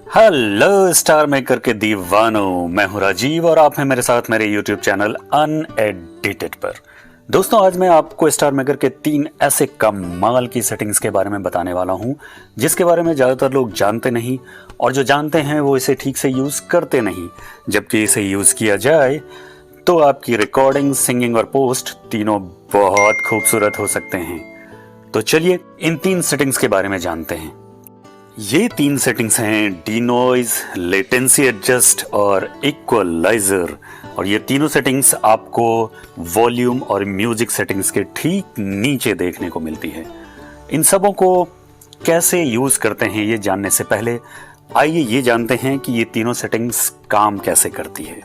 Hello star maker के दीवानों, मैं हूं राजीव और आप हैं मेरे साथ मेरे यूट्यूब चैनल अनएडिटेड पर। दोस्तों, आज मैं आपको स्टार मेकर के 3 ऐसे कमाल की सेटिंग्स के बारे में बताने वाला हूं जिसके बारे में ज़्यादातर लोग जानते नहीं, और जो जानते हैं वो इसे ठीक से यूज़ करते नहीं। जबकि इसे यूज़ किया जाए तो आपकी रिकॉर्डिंग, सिंगिंग और पोस्ट तीनों बहुत खूबसूरत हो सकते हैं। तो चलिए इन 3 सेटिंग्स के बारे में जानते हैं। ये 3 सेटिंग्स हैं डिनॉइज, लेटेंसी एडजस्ट और इक्वलाइजर। और ये तीनों सेटिंग्स आपको वॉल्यूम और म्यूजिक सेटिंग्स के ठीक नीचे देखने को मिलती है। इन सबों को कैसे यूज करते हैं ये जानने से पहले आइए ये जानते हैं कि ये तीनों सेटिंग्स काम कैसे करती है।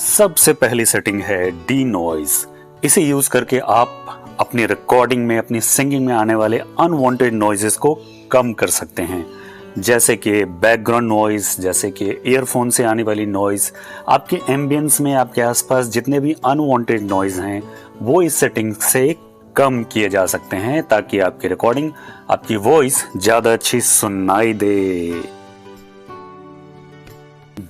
सबसे पहली सेटिंग है डिनॉइज। इसे यूज करके आप अपनी रिकॉर्डिंग में, अपनी सिंगिंग में आने वाले अनवांटेड नॉइजेस को कम कर सकते हैं, जैसे कि बैकग्राउंड नॉइज, जैसे कि ईयरफोन से आने वाली नॉइज, आपके एम्बियंस में आपके आसपास जितने भी अनवांटेड नॉइज हैं वो इस सेटिंग से कम किए जा सकते हैं, ताकि आपकी रिकॉर्डिंग, आपकी वॉइस ज्यादा अच्छी सुनाई दे।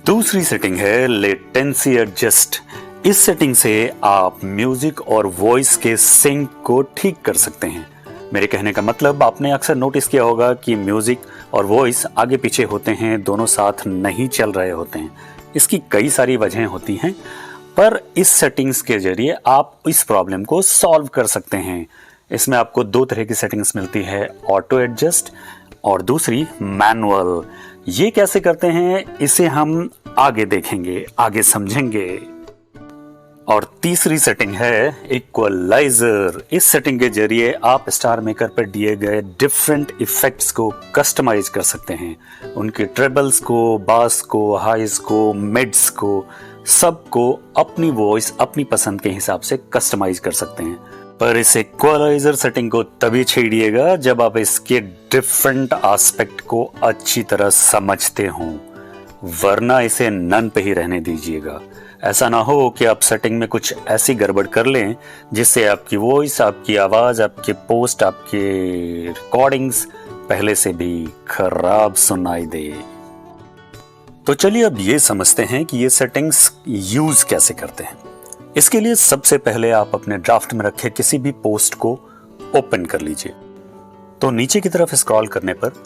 दूसरी सेटिंग है लेटेंसी एडजस्ट। इस सेटिंग से आप म्यूजिक और वॉइस के सिंक को ठीक कर सकते हैं। मेरे कहने का मतलब, आपने अक्सर नोटिस किया होगा कि म्यूजिक और वॉइस आगे पीछे होते हैं, दोनों साथ नहीं चल रहे होते हैं। इसकी कई सारी वजहें होती हैं, पर इस सेटिंग्स के जरिए आप इस प्रॉब्लम को सॉल्व कर सकते हैं। इसमें आपको 2 तरह की सेटिंग्स मिलती है, ऑटो एडजस्ट और दूसरी मैनुअल। ये कैसे करते हैं इसे हम आगे देखेंगे, आगे समझेंगे। और तीसरी सेटिंग है इक्वलाइजर। इस सेटिंग के जरिए आप स्टार मेकर पर दिए गए डिफरेंट इफेक्ट्स को कस्टमाइज कर सकते हैं। उनके ट्रेबल्स को, बास को, हाइज को, मिड्स को, सबको अपनी वॉइस, अपनी पसंद के हिसाब से कस्टमाइज कर सकते हैं। पर इस इक्वलाइजर सेटिंग को तभी छेड़िएगा जब आप इसके डिफरेंट एस्पेक्ट को अच्छी तरह समझते हों, वरना इसे नन पे ही रहने दीजिएगा। ऐसा ना हो कि आप सेटिंग में कुछ ऐसी गड़बड़ कर लें जिससे आपकी वॉइस, आपकी आवाज, आपके पोस्ट, आपके रिकॉर्डिंग्स पहले से भी खराब सुनाई दे। तो चलिए अब ये समझते हैं कि ये सेटिंग्स यूज कैसे करते हैं। इसके लिए सबसे पहले आप अपने ड्राफ्ट में रखे किसी भी पोस्ट को ओपन कर लीजिए। तो नीचे की तरफ स्क्रॉल करने पर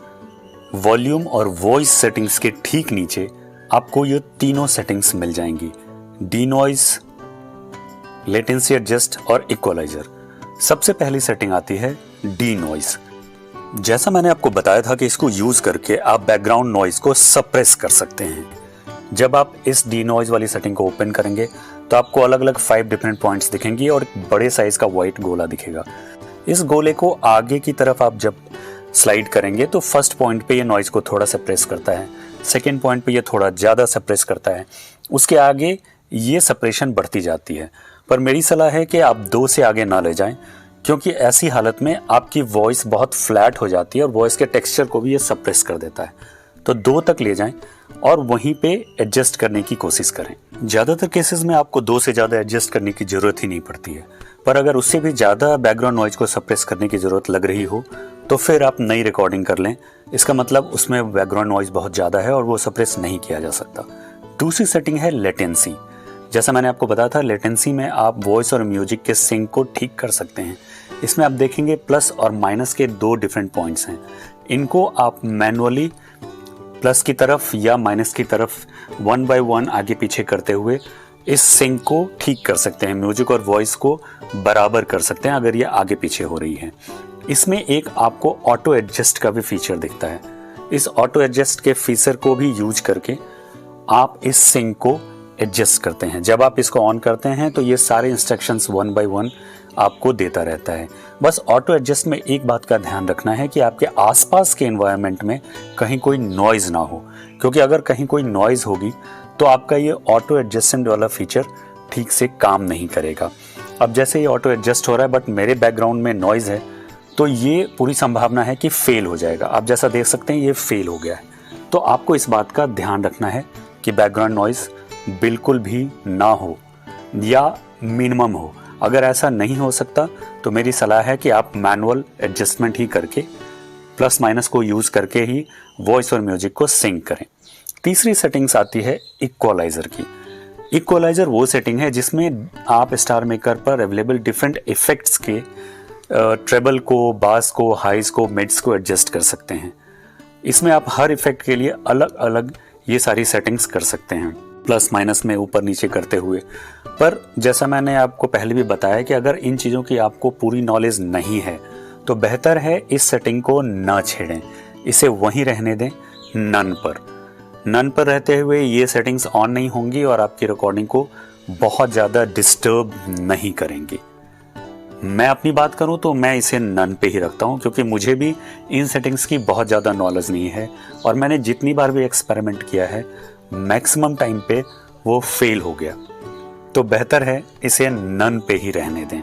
वॉल्यूम और वॉइस सेटिंग्स के ठीक नीचे आपको ये तीनों सेटिंग्स मिल जाएंगी, डिनॉइज, लेटेंसी एडजस्ट और इक्वलाइजर। सबसे पहली सेटिंग आती है डिनॉइज। जैसा मैंने आपको बताया था कि इसको यूज करके आप बैकग्राउंड नॉइज को सप्रेस कर सकते हैं। जब आप इस डिनॉइज वाली सेटिंग को ओपन करेंगे तो आपको अलग अलग 5 डिफरेंट पॉइंट्स दिखेंगी और एक बड़े साइज का व्हाइट गोला दिखेगा। इस गोले को आगे की तरफ आप जब स्लाइड करेंगे तो फर्स्ट पॉइंट पे ये नॉइज को थोड़ा सप्रेस करता है, सेकेंड पॉइंट पे ये थोड़ा ज़्यादा सप्रेस करता है, उसके आगे ये सप्रेशन बढ़ती जाती है। पर मेरी सलाह है कि आप 2 से आगे ना ले जाएं, क्योंकि ऐसी हालत में आपकी वॉइस बहुत फ्लैट हो जाती है और वॉइस के टेक्सचर को भी ये सप्रेस कर देता है। तो 2 तक ले जाएं और वहीं पे एडजस्ट करने की कोशिश करें। ज़्यादातर केसेस में आपको 2 से ज़्यादा एडजस्ट करने की ज़रूरत ही नहीं पड़ती है, पर अगर उससे भी ज़्यादा बैकग्राउंड नॉइज को सप्रेस करने की ज़रूरत लग रही हो तो फिर आप नई रिकॉर्डिंग कर लें। इसका मतलब उसमें बैकग्राउंड नॉइज बहुत ज़्यादा है और वो सप्रेस नहीं किया जा सकता। दूसरी सेटिंग है लेटेंसी। जैसा मैंने आपको बताया था, लेटेंसी में आप वॉइस और म्यूजिक के सिंक को ठीक कर सकते हैं। इसमें आप देखेंगे प्लस और माइनस के 2 डिफरेंट पॉइंट्स हैं। इनको आप मैनुअली प्लस की तरफ या माइनस की तरफ 1 बाय 1 आगे पीछे करते हुए इस सिंक को ठीक कर सकते हैं, म्यूजिक और वॉइस को बराबर कर सकते हैं अगर ये आगे पीछे हो रही है। इसमें एक आपको ऑटो एडजस्ट का भी फीचर दिखता है। इस ऑटो एडजस्ट के फीचर को भी यूज करके आप इस सिंक को एडजस्ट करते हैं। जब आप इसको ऑन करते हैं तो ये सारे इंस्ट्रक्शंस 1 बाय 1 आपको देता रहता है। बस ऑटो एडजस्ट में एक बात का ध्यान रखना है कि आपके आसपास के एनवायरनमेंट में कहीं कोई नॉइज ना हो, क्योंकि अगर कहीं कोई नॉइज होगी तो आपका ये ऑटो एडजस्टमेंट वाला फीचर ठीक से काम नहीं करेगा। अब जैसे ये ऑटो एडजस्ट हो रहा है बट मेरे बैकग्राउंड में नॉइज है, तो ये पूरी संभावना है कि फेल हो जाएगा। आप जैसा देख सकते हैं ये फेल हो गया है। तो आपको इस बात का ध्यान रखना है कि बैकग्राउंड नॉइज बिल्कुल भी ना हो या मिनिमम हो। अगर ऐसा नहीं हो सकता तो मेरी सलाह है कि आप मैनुअल एडजस्टमेंट ही करके, प्लस माइनस को यूज करके ही वॉइस और म्यूजिक को सिंक करें। तीसरी सेटिंग्स आती है इक्वलाइज़र की। इक्वलाइज़र वो सेटिंग है जिसमें आप स्टार मेकर पर अवेलेबल डिफरेंट इफ़ेक्ट्स के ट्रेबल को, बास को, हाइज को, मिड्स को एडजस्ट कर सकते हैं। इसमें आप हर इफ़ेक्ट के लिए अलग अलग ये सारी सेटिंग्स कर सकते हैं, प्लस माइनस में ऊपर नीचे करते हुए। पर जैसा मैंने आपको पहले भी बताया कि अगर इन चीज़ों की आपको पूरी नॉलेज नहीं है तो बेहतर है इस सेटिंग को ना छेड़ें, इसे वहीं रहने दें नन पर। नन पर रहते हुए ये सेटिंग्स ऑन नहीं होंगी और आपकी रिकॉर्डिंग को बहुत ज़्यादा डिस्टर्ब नहीं करेंगी। मैं अपनी बात करूं तो मैं इसे नन पे ही रखता हूं, क्योंकि मुझे भी इन सेटिंग्स की बहुत ज़्यादा नॉलेज नहीं है और मैंने जितनी बार भी एक्सपेरिमेंट किया है मैक्सिमम टाइम पे वो फेल हो गया। तो बेहतर है इसे नन पे ही रहने दें।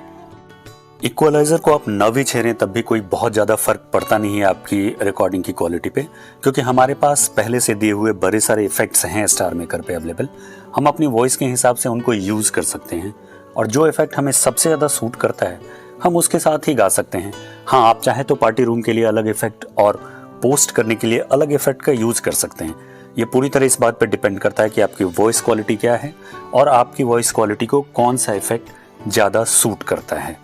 इक्वलाइज़र को आप न भी छेड़ें तब भी कोई बहुत ज़्यादा फ़र्क पड़ता नहीं है आपकी रिकॉर्डिंग की क्वालिटी पे, क्योंकि हमारे पास पहले से दिए हुए बड़े सारे इफ़ेक्ट्स हैं स्टार मेकर पे अवेलेबल। हम अपनी वॉइस के हिसाब से उनको यूज़ कर सकते हैं और जो इफ़ेक्ट हमें सबसे ज़्यादा सूट करता है हम उसके साथ ही गा सकते हैं। हाँ, आप चाहें तो पार्टी रूम के लिए अलग इफ़ेक्ट और पोस्ट करने के लिए अलग इफ़ेक्ट का यूज़ कर सकते हैं। ये पूरी तरह इस बात पर डिपेंड करता है कि आपकी वॉइस क्वालिटी क्या है और आपकी वॉइस क्वालिटी को कौन सा इफ़ेक्ट ज़्यादा सूट करता है।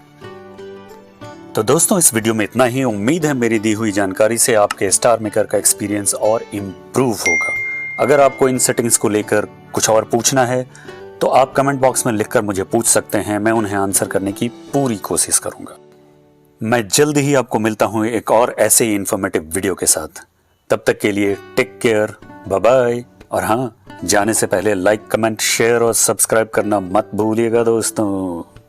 तो दोस्तों, इस वीडियो में इतना ही। उम्मीद है मेरी दी हुई जानकारी से आपके स्टार मेकर का एक्सपीरियंस और इम्प्रूव होगा। अगर आपको इन सेटिंग्स को लेकर कुछ और पूछना है तो आप कमेंट बॉक्स में लिखकर मुझे पूछ सकते हैं, मैं उन्हें आंसर करने की पूरी कोशिश करूंगा। मैं जल्द ही आपको मिलता हूं एक और ऐसे ही इन्फॉर्मेटिव वीडियो के साथ। तब तक के लिए टेक केयर, बाय बाय। और हाँ, जाने से पहले लाइक, कमेंट, शेयर और सब्सक्राइब करना मत भूलिएगा दोस्तों।